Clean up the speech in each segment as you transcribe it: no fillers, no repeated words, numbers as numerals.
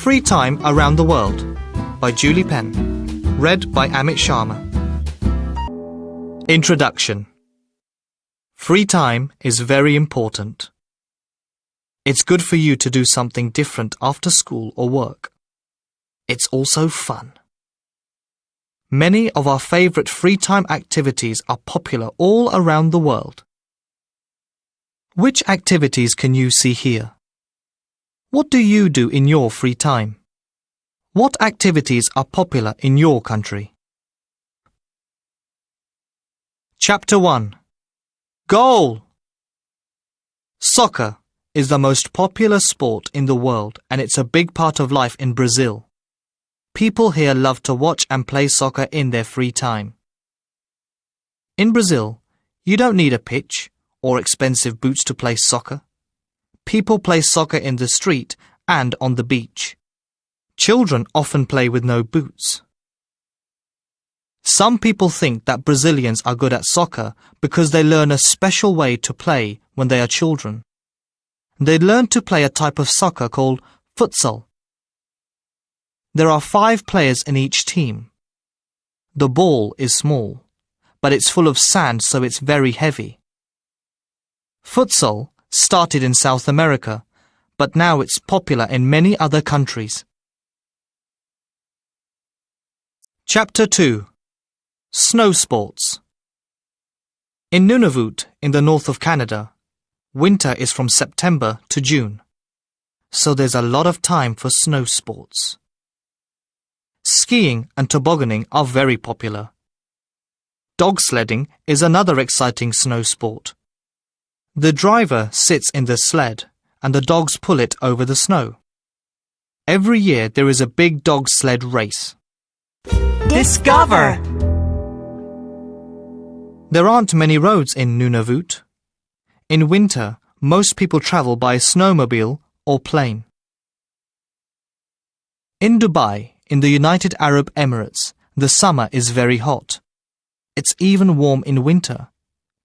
Free Time Around the World by Julie Penn. Read by Amit Sharma. Introduction. Free time is very important. It's good for you to do something different after school or work. It's also fun. Many of our favorite free time activities are popular all around the world. Which activities can you see here? What do you do in your free time? What activities are popular in your country? Chapter 1. Goal! Soccer is the most popular sport in the world, and it's a big part of life in Brazil. People here love to watch and play soccer in their free time. In Brazil, you don't need a pitch or expensive boots to play soccer. People play soccer in the street and on the beach. Children often play with no boots. Some people think that Brazilians are good at soccer because they learn a special way to play when they are children. They learn to play a type of soccer called futsal. There are 5 players in each team. The ball is small, but it's full of sand, so it's very heavy. Futsal started in South America, but now it's popular in many other countries. Chapter 2. Snow Sports. In Nunavut, in the north of Canada, winter is from September to June, so there's a lot of time for snow sports. Skiing and tobogganing are very popular. Dog sledding is another exciting snow sport. The driver sits in the sled and the dogs pull it over the snow. Every year there is a big dog sled race. Discover! There aren't many roads in Nunavut. In winter, most people travel by snowmobile or plane. In Dubai, in the United Arab Emirates, the summer is very hot. It's even warm in winter,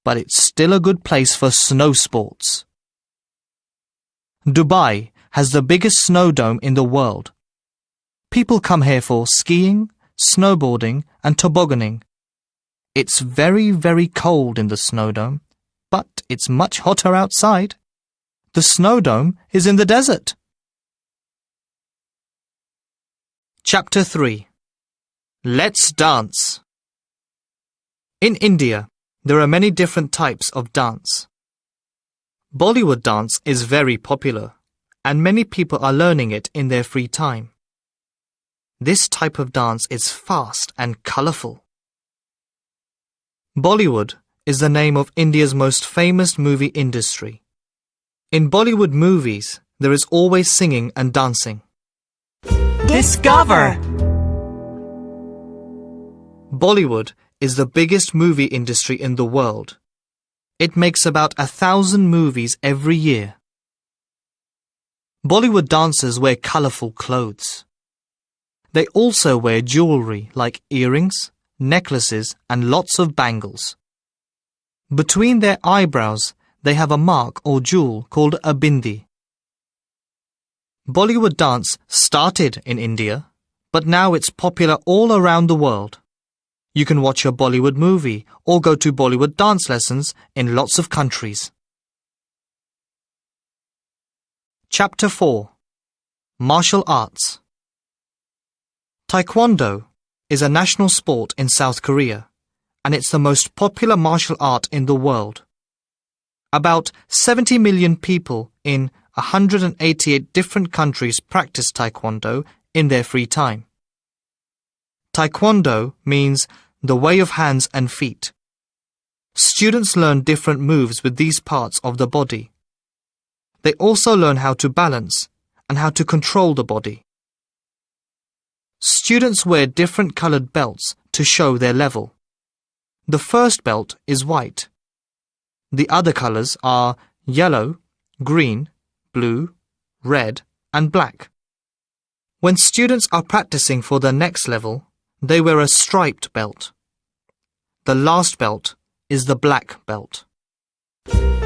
but it's still a good place for snow sports. Dubai has the biggest snow dome in the world. People come here for skiing, snowboarding and tobogganing. It's very, very cold in the snow dome, but it's much hotter outside. The snow dome is in the desert. Chapter 3. Let's dance. In India, there are many different types of dance. Bollywood dance is very popular, and many people are learning it in their free time. This type of dance is fast and colourful. Bollywood is the name of India's most famous movie industry. In Bollywood movies, there is always singing and dancing. Discover! Bollywood is the biggest movie industry in the world. It makes about 1,000 movies every year. Bollywood dancers wear colourful clothes. They also wear jewellery like earrings, necklaces and lots of bangles. Between their eyebrows, they have a mark or jewel called a bindi. Bollywood dance started in India, but now it's popular all around the world. You can watch a Bollywood movie or go to Bollywood dance lessons in lots of countries. Chapter 4. Martial Arts. Taekwondo is a national sport in South Korea, and it's the most popular martial art in the world. About 70 million people in 188 different countries practice Taekwondo in their free time. Taekwondo means the way of hands and feet. Students learn different moves with these parts of the body. They also learn how to balance and how to control the body. Students wear different coloured belts to show their level. The first belt is white. The other colours are yellow, green, blue, red and black. When students are practicing for the next level, they wear a striped belt. The last belt is the black belt.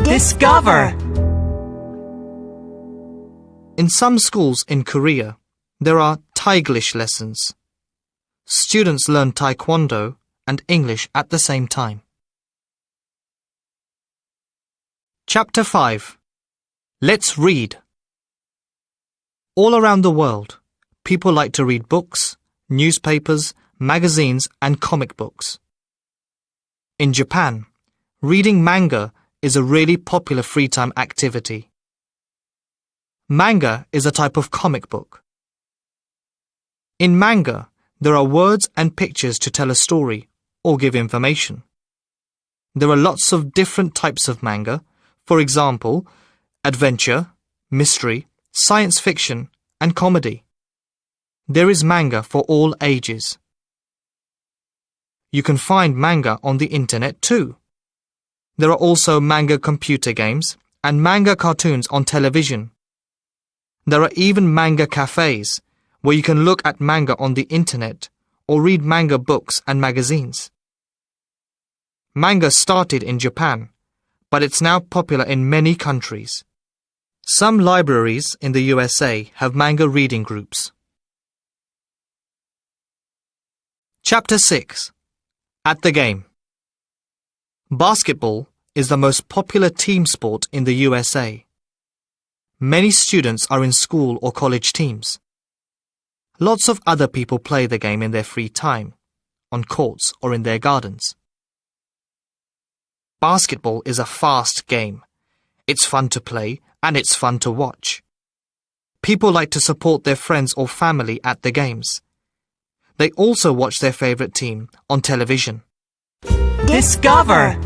Discover! In some schools in Korea, there are Thaiglish lessons. Students learn Taekwondo and English at the same time. Chapter 5. Let's read. All around the world, people like to read books, newspapers, magazines, and comic books. In Japan, reading manga is a really popular free-time activity. Manga is a type of comic book. In manga, there are words and pictures to tell a story or give information. There are lots of different types of manga, for example, adventure, mystery, science fiction, and comedy. There is manga for all ages. You can find manga on the internet too. There are also manga computer games and manga cartoons on television. There are even manga cafes where you can look at manga on the internet or read manga books and magazines. Manga started in Japan, but it's now popular in many countries. Some libraries in the USA have manga reading groups. Chapter 6. At the game. Basketball is the most popular team sport in the USA. Many students are in school or college teams. Lots of other people play the game in their free time, on courts or in their gardens. Basketball is a fast game. It's fun to play and it's fun to watch. People like to support their friends or family at the games. They also watch their favorite team on television. Discover.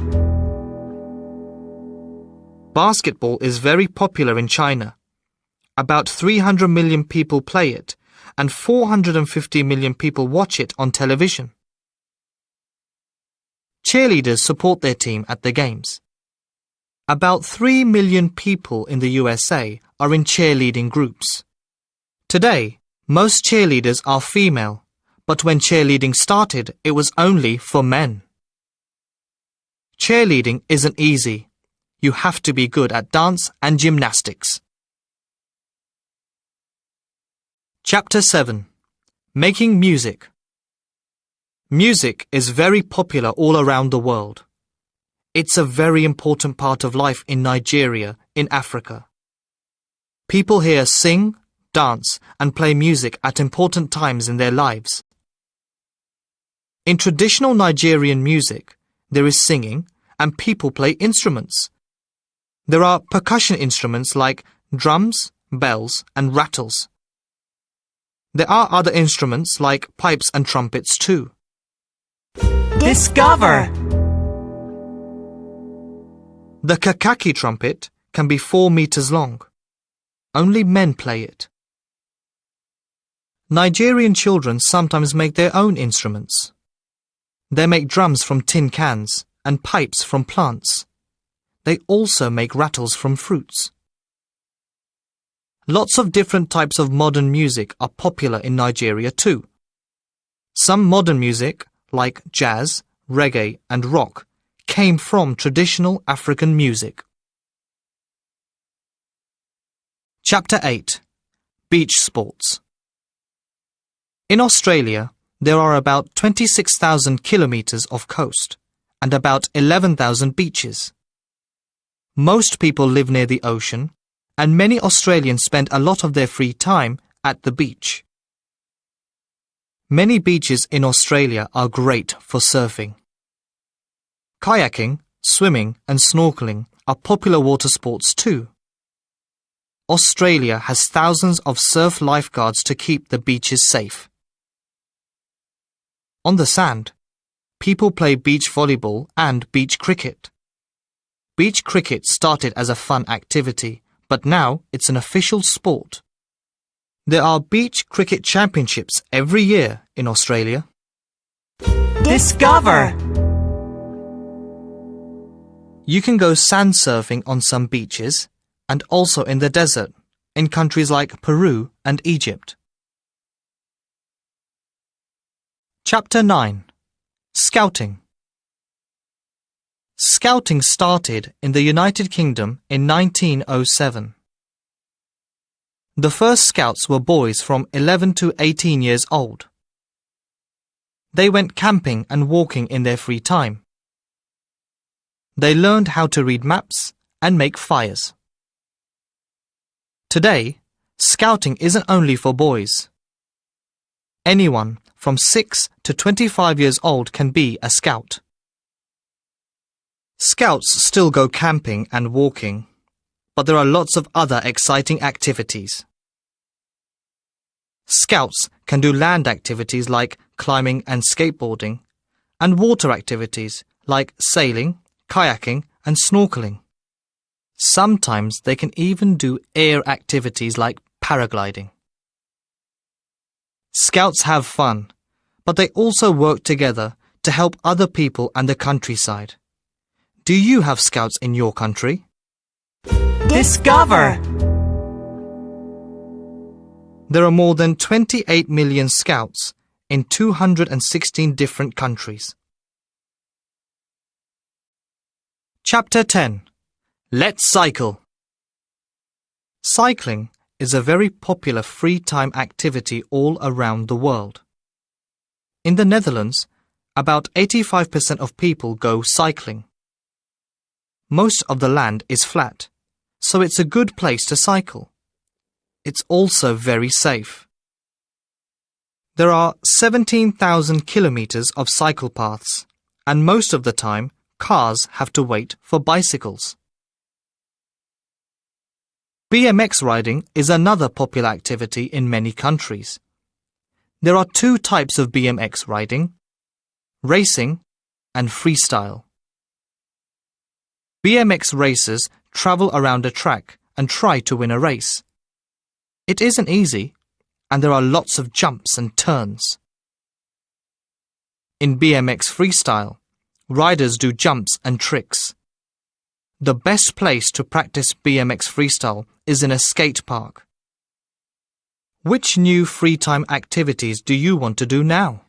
Basketball is very popular in China. About 300 million people play it, and 450 million people watch it on television. Cheerleaders support their team at the games. About 3 million people in the USA are in cheerleading groups. Today, most cheerleaders are female, but when cheerleading started, it was only for men. Cheerleading isn't easy. You have to be good at dance and gymnastics. Chapter 7. Making music. Music is very popular all around the world. It's a very important part of life in Nigeria, in Africa. People here sing, dance, and play music at important times in their lives. In traditional Nigerian music, there is singing and people play instruments. There are percussion instruments like drums, bells, and rattles. There are other instruments like pipes and trumpets too. Discover. The kakaki trumpet can be 4 meters long. Only men play it. Nigerian children sometimes make their own instruments. They make drums from tin cans and pipes from plants. They also make rattles from fruits. Lots of different types of modern music are popular in Nigeria too. Some modern music, like jazz, reggae, and rock, came from traditional African music. Chapter 8. Beach sports. In Australia, there are about 26,000 kilometers of coast and about 11,000 beaches. Most people live near the ocean, and many Australians spend a lot of their free time at the beach. Many beaches in Australia are great for surfing. Kayaking, swimming, and snorkeling are popular water sports too. Australia has thousands of surf lifeguards to keep the beaches safe. On the sand, people play beach volleyball and beach cricket. Beach cricket started as a fun activity, but now it's an official sport. There are beach cricket championships every year in Australia. Discover. You can go sand surfing on some beaches and also in the desert in countries like Peru and Egypt. Chapter 9. Scouting. Scouting started in the United Kingdom in 1907. The first Scouts were boys from 11 to 18 years old. They went camping and walking in their free time. They learned how to read maps and make fires. Today, Scouting isn't only for boys. Anyone from 6 to 25 years old can be a Scout. Scouts still go camping and walking, but there are lots of other exciting activities. Scouts can do land activities like climbing and skateboarding, and water activities like sailing, kayaking, and snorkeling. Sometimes they can even do air activities like paragliding. Scouts have fun, but they also work together to help other people and the countryside. Do you have Scouts in your country? Discover. There are more than 28 million Scouts in 216 different countries. Chapter 10. Let's cycle. Cycling is a very popular free time activity all around the world. In the Netherlands, about 85% of people go cycling. Most of the land is flat, so it's a good place to cycle. It's also very safe. There are 17,000 kilometers of cycle paths, and most of the time, cars have to wait for bicycles. BMX riding is another popular activity in many countries. There are two types of BMX riding: racing and freestyle. BMX racers travel around a track and try to win a race. It isn't easy, and there are lots of jumps and turns. In BMX freestyle, riders do jumps and tricks. The best place to practice BMX freestyle is in a skate park. Which new free time activities do you want to do now?